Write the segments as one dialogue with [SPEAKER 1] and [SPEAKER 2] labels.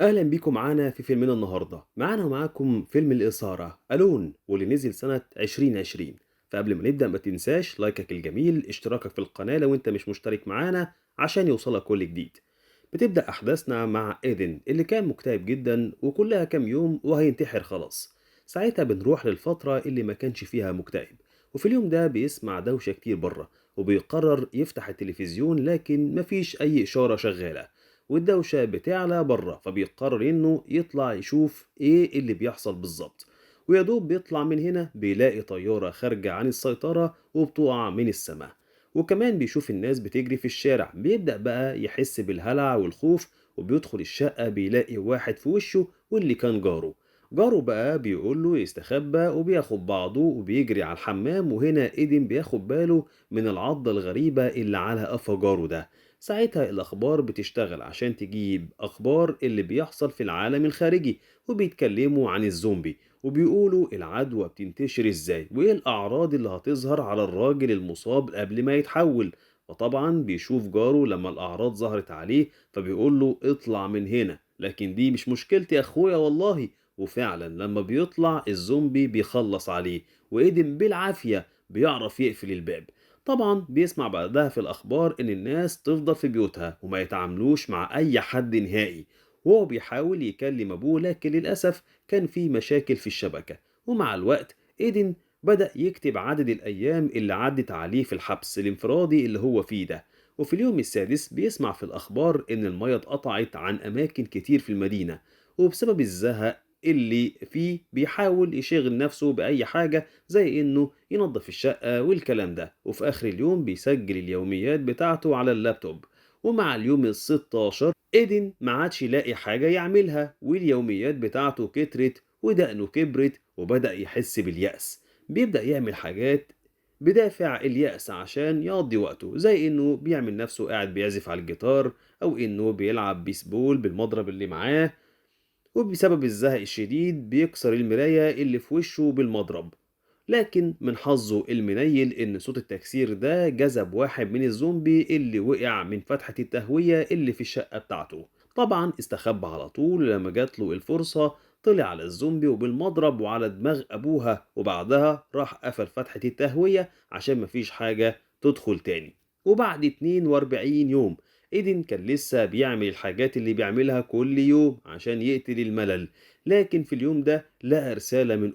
[SPEAKER 1] أهلا بيكم معانا في فيلمنا النهاردة معانا ومعاكم فيلم الإثارة ألون واللي نزل سنة 2020. فقبل ما نبدأ ما تنساش لايكك الجميل، اشتراكك في القناة لو انت مش مشترك معانا عشان يوصلك كل جديد. بتبدأ أحداثنا مع إيدن اللي كان مكتئب جدا وكلها كام يوم وهينتحر خلاص. ساعتها بنروح للفترة اللي ما كانش فيها مكتئب، وفي اليوم ده بيسمع دوشة كتير بره وبيقرر يفتح التلفزيون لكن مفيش أي إشارة شغالة، والدوشة بتعلى بره فبيقرر إنه يطلع يشوف إيه اللي بيحصل بالظبط. ويدوب بيطلع من هنا بيلاقي طيارة خارجة عن السيطرة وبتقع من السماء، وكمان بيشوف الناس بتجري في الشارع. بيبدأ بقى يحس بالهلع والخوف، وبيدخل الشقة بيلاقي واحد في وشه واللي كان جاره بقى بيقول له يستخبى وبياخد بعضه وبيجري على الحمام. وهنا إيدن بياخد باله من العضة الغريبة اللي على قفا جاره ده. ساعتها الأخبار بتشتغل عشان تجيب أخبار اللي بيحصل في العالم الخارجي، وبيتكلموا عن الزومبي وبيقولوا العدوى بتنتشر ازاي وايه الأعراض اللي هتظهر على الراجل المصاب قبل ما يتحول. فطبعا بيشوف جاره لما الأعراض ظهرت عليه فبيقول له اطلع من هنا، لكن دي مش مشكلتي يا أخويا والله. وفعلا لما بيطلع الزومبي بيخلص عليه، وإيدن بالعافية بيعرف يقفل الباب. طبعا بيسمع بعدها في الأخبار إن الناس تفضل في بيوتها وما يتعاملوش مع أي حد نهائي، وهو بيحاول يكلم أبوه لكن للأسف كان في مشاكل في الشبكة. ومع الوقت إيدن بدأ يكتب عدد الأيام اللي عدت عليه في الحبس الانفرادي اللي هو فيه ده. وفي اليوم السادس بيسمع في الأخبار إن المياه اتقطعت عن أماكن كتير في المدينة، وبسبب الزهق اللي فيه بيحاول يشغل نفسه بأي حاجة زي إنه ينظف الشقة والكلام ده. وفي آخر اليوم بيسجل اليوميات بتاعته على اللابتوب. ومع اليوم ال16 إيدن ما عادش يلاقي حاجة يعملها، واليوميات بتاعته كترت ودقنه كبرت وبدأ يحس باليأس. بيبدأ يعمل حاجات بدافع اليأس عشان يقضي وقته، زي إنه بيعمل نفسه قاعد بيعزف على الجيتار أو إنه بيلعب بيسبول بالمضرب اللي معاه. وبسبب الزهق الشديد بيكسر المراية اللي في وشه بالمضرب، لكن من حظه المنيل إن صوت التكسير ده جذب واحد من الزومبي اللي وقع من فتحة التهوية اللي في الشقة بتاعته. طبعا استخبى على طول، لما جات له الفرصة طلع على الزومبي وبالمضرب وعلى دماغ أبوها، وبعدها راح قفل فتحة التهوية عشان مفيش حاجة تدخل تاني. وبعد 42 يوم إيدن كان لسه بيعمل الحاجات اللي بيعملها كل يوم عشان يقتل الملل، لكن في اليوم ده لقى رسالة من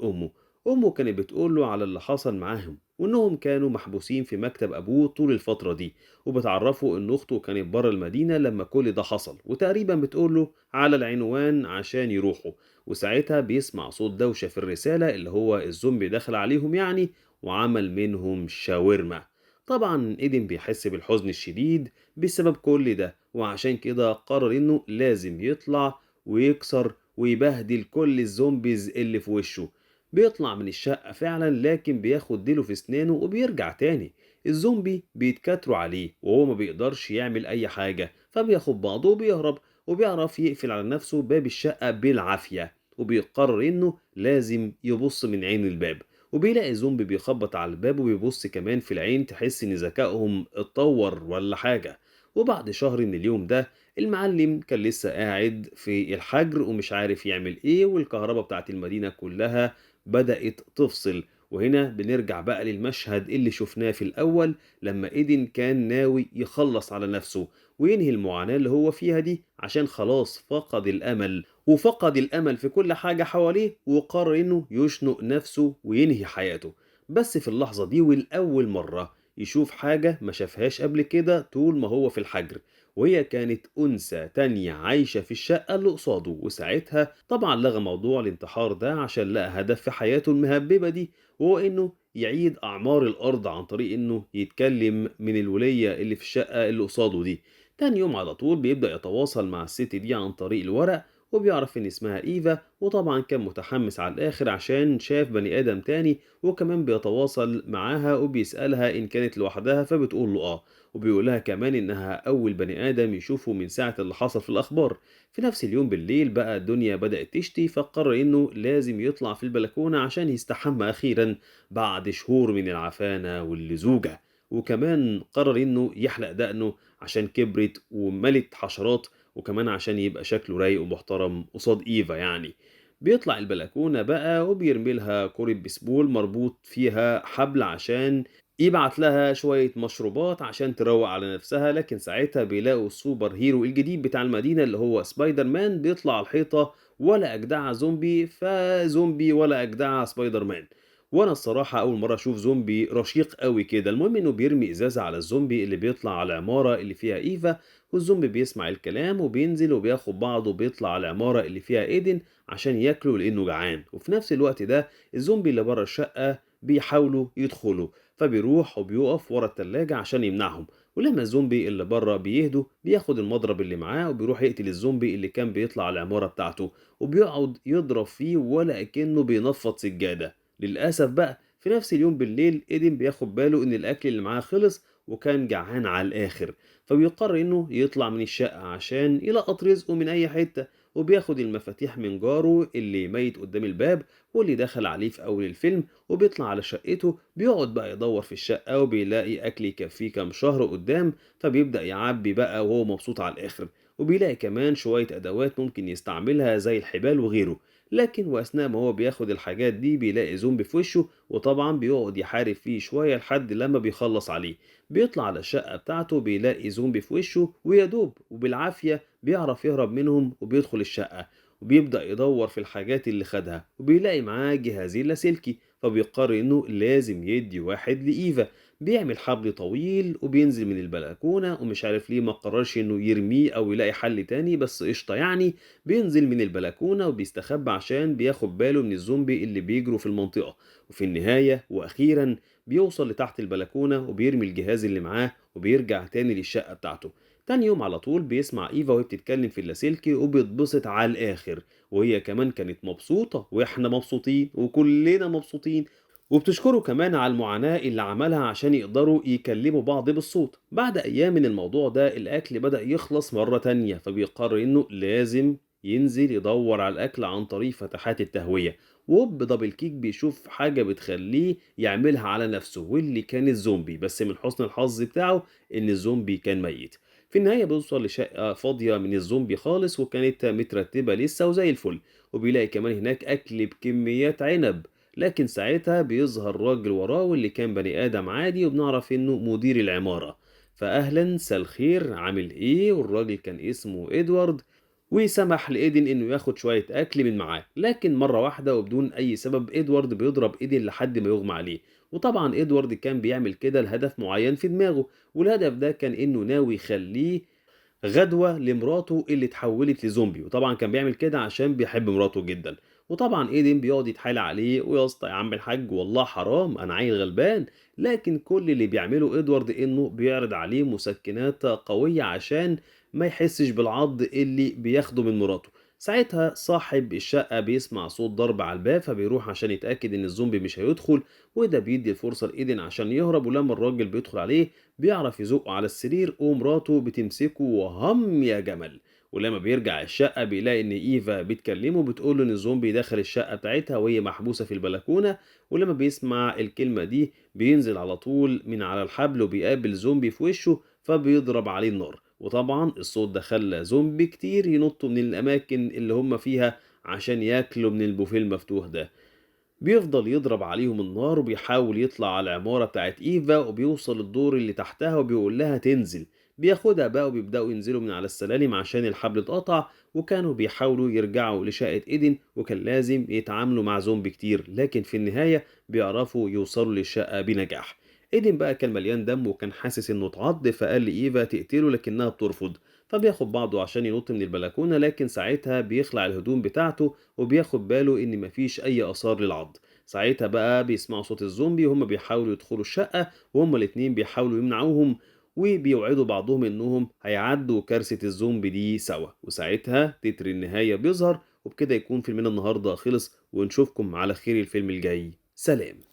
[SPEAKER 1] أمه كانت بتقوله على اللي حصل معاهم، وإنهم كانوا محبوسين في مكتب أبوه طول الفترة دي، وبتعرفه إن أخته كانت بره المدينة لما كل ده حصل، وتقريبا بتقوله على العنوان عشان يروحوا. وساعتها بيسمع صوت دوشة في الرسالة اللي هو الزومبي دخل عليهم يعني، وعمل منهم شاورما. طبعا إيدن بيحس بالحزن الشديد بسبب كل ده، وعشان كده قرر إنه لازم يطلع ويكسر ويبهدل كل الزومبيز اللي في وشه. بيطلع من الشقة فعلا لكن بياخد ديله في اسنانه وبيرجع تاني. الزومبي بيتكاتروا عليه وهو ما بيقدرش يعمل اي حاجة، فبياخد بعضه وبيهرب، وبيعرف يقفل على نفسه باب الشقة بالعافية. وبيقرر انه لازم يبص من عين الباب، وبيلاقي زومبي بيخبط على الباب وبيبص كمان في العين، تحس ان ذكائهم اتطور ولا حاجة. وبعد شهر من اليوم ده المعلم كان لسه قاعد في الحجر ومش عارف يعمل ايه، والكهرباء بتاعت المدينة كلها بدأت تفصل. وهنا بنرجع بقى للمشهد اللي شفناه في الأول، لما إيدن كان ناوي يخلص على نفسه وينهي المعاناة اللي هو فيها دي عشان خلاص فقد الأمل، وفقد الأمل في كل حاجة حواليه، وقرر إنه يشنق نفسه وينهي حياته. بس في اللحظة دي والأول مرة يشوف حاجة ما شافهاش قبل كده طول ما هو في الحجر، وهي كانت أنثى تانية عايشة في الشقة اللي قصاده. وساعتها طبعا لغى موضوع الانتحار ده عشان لقى هدف في حياته المهببة دي، وهو إنه يعيد أعمار الأرض عن طريق إنه يتكلم من الولية اللي في الشقة اللي قصاده دي. تاني يوم على طول بيبدأ يتواصل مع الست دي عن طريق الورق، وبيعرف إن اسمها إيفا. وطبعا كان متحمس على الآخر عشان شاف بني آدم تاني، وكمان بيتواصل معاها وبيسألها إن كانت لوحدها فبتقول له آه، وبيقول لها كمان إنها أول بني آدم يشوفه من ساعة اللي حصل في الأخبار. في نفس اليوم بالليل بقى الدنيا بدأت تشتي، فقرر إنه لازم يطلع في البلكونة عشان يستحمى أخيرا بعد شهور من العفانة واللزوجة. وكمان قرر إنه يحلق دقنه عشان كبرت وملت حشرات، وكمان عشان يبقى شكله رايق ومحترم قصاد إيفا يعني. بيطلع البلكونة بقى وبيرمي لها كورة بيسبول مربوط فيها حبل عشان يبعت لها شوية مشروبات عشان تروق على نفسها، لكن ساعتها بيلاقوا السوبر هيرو الجديد بتاع المدينة اللي هو سبايدر مان بيطلع على الحيطة، ولا أجدعها زومبي فزومبي ولا أجدعها سبايدر مان. وأنا الصراحة أول مرة أشوف زومبي رشيق قوي كده. المهم إنه بيرمي إزازة على الزومبي اللي بيطلع على العمارة اللي فيها إيفا، والزومبي بيسمع الكلام وبينزل وبياخد بعضه وبيطلع على العمارة اللي فيها إيدن عشان ياكله لأنه جعان. وفي نفس الوقت ده الزومبي اللي بره الشقة بيحاولوا يدخلوا، فبيروح وبيقف ورا التلاجة عشان يمنعهم. ولما الزومبي اللي بره بيهدوا بياخد المضرب اللي معاه وبيروح يقتل الزومبي اللي كان بيطلع على العمارة بتاعته، وبيقعد يضرب فيه ولا كأنه بينفض سجادة. للأسف بقى في نفس اليوم بالليل إيدن بياخد باله إن الأكل اللي معاه خلص وكان جعان على الآخر، فبيقرر إنه يطلع من الشقة عشان يلقط رزقه من أي حتة. وبياخد المفاتيح من جاره اللي ميت قدام الباب واللي دخل عليه في أول الفيلم، وبيطلع على شقته. بيقعد بقى يدور في الشقة وبيلاقي أكل يكفيه كام شهر قدام، فبيبدأ يعبي بقى وهو مبسوط على الآخر. وبيلاقي كمان شوية أدوات ممكن يستعملها زي الحبال وغيره. لكن وأثناء ما هو بياخد الحاجات دي بيلاقي زومبي في وشه، وطبعا بيقعد يحارب فيه شوية لحد لما بيخلص عليه. بيطلع على الشقة بتاعته بيلاقي زومبي في وشه ويدوب وبالعافية بيعرف يهرب منهم وبيدخل الشقة. وبيبدأ يدور في الحاجات اللي خدها وبيلاقي معاه جهازين لاسلكي، فبيقرر انه لازم يدي واحد لإيفا. بيعمل حبل طويل وبينزل من البلكونة، ومش عارف ليه ما قررش انه يرميه او يلاقي حل تاني، بس قشطة يعني. بينزل من البلكونة وبيستخبى عشان بياخد باله من الزومبي اللي بيجروا في المنطقة. وفي النهاية واخيرا بيوصل لتحت البلكونة وبيرمي الجهاز اللي معاه وبيرجع تاني للشقة بتاعته. تاني يوم على طول بيسمع إيفا وهي بتتكلم في اللاسلكي وبيتبسط على الآخر، وهي كمان كانت مبسوطة وإحنا مبسوطين وكلنا مبسوطين. وبتشكره كمان على المعاناة اللي عملها عشان يقدروا يكلموا بعض بالصوت. بعد أيام من الموضوع ده الأكل بدأ يخلص مرة تانية، فبيقرر إنه لازم ينزل يدور على الأكل عن طريق فتحات التهوية. وب دبل كيك بيشوف حاجة بتخليه يعملها على نفسه، واللي كان الزومبي، بس من حسن الحظ بتاعه إن الزومبي كان ميت. في النهاية بيوصل لشقة فاضية من الزومبي خالص وكانت مترتبة لسه وزي الفل، وبيلاقي كمان هناك أكل بكميات عنب. لكن ساعتها بيظهر راجل وراه واللي كان بني آدم عادي، وبنعرف إنه مدير العمارة. فأهلا الخير عامل إيه؟ والراجل كان اسمه إدوارد، وسمح لإيدن إنه ياخد شوية أكل من معاه. لكن مرة واحدة وبدون أي سبب إدوارد بيضرب إيدن لحد ما يغمى عليه. وطبعا إدوارد كان بيعمل كده لهدف معين في دماغه، والهدف ده كان إنه ناوي يخليه غدوة لمراته اللي اتحولت لزومبي، وطبعا كان بيعمل كده عشان بيحب مراته جدا. وطبعا ايدن بيقعد يتحايل عليه ويا اسطى يا عم الحاج والله حرام انا عيل غلبان. لكن كل اللي بيعمله ادوارد انه بيعرض عليه مسكنات قوية عشان ما يحسش بالعض اللي بياخده من مراته. ساعتها صاحب الشقة بيسمع صوت ضرب على الباب، فبيروح عشان يتأكد ان الزومبي مش هيدخل، وده بيدي الفرصة لإيدن عشان يهرب. ولما الراجل بيدخل عليه بيعرف يزقه على السرير ومراته بتمسكه وهم يا جمل. ولما بيرجع الشقة بيلاقي إن إيفا بتكلمه بتقوله إن الزومبي دخل الشقة بتاعتها وهي محبوسة في البلكونة. ولما بيسمع الكلمة دي بينزل على طول من على الحبل وبيقابل زومبي في وشه، فبيضرب عليه النار. وطبعا الصوت ده خلى زومبي كتير ينطوا من الأماكن اللي هم فيها عشان ياكلوا من البوفيه المفتوح ده. بيفضل يضرب عليهم النار وبيحاول يطلع على العمارة بتاعت إيفا، وبيوصل الدور اللي تحتها وبيقول لها تنزل. بياخدها بقى وبيبدأوا ينزلوا من على السلالم عشان الحبل اتقطع، وكانوا بيحاولوا يرجعوا لشقة إيدن، وكان لازم يتعاملوا مع زومبي كتير، لكن في النهاية بيعرفوا يوصلوا للشقة بنجاح. إيدن بقى كان مليان دم وكان حاسس إنه اتعض، فقال لإيفا تقتله لكنها بترفض. فبياخد بعضه عشان ينط من البلكونة، لكن ساعتها بيخلع الهدوم بتاعته وبياخد باله إن مفيش أي آثار للعض. ساعتها بقى بيسمعوا صوت الزومبي وهم بيحاولوا يدخلوا الشقة، وهما الاتنين بيحاولوا يمنعوهم، وبيوعدوا بعضهم إنهم هيعدوا كارثة الزومبي دي سوا. وساعتها تتر النهاية بيظهر، وبكده يكون فيلمنا النهاردة خلص، ونشوفكم على خير الفيلم الجاي. سلام.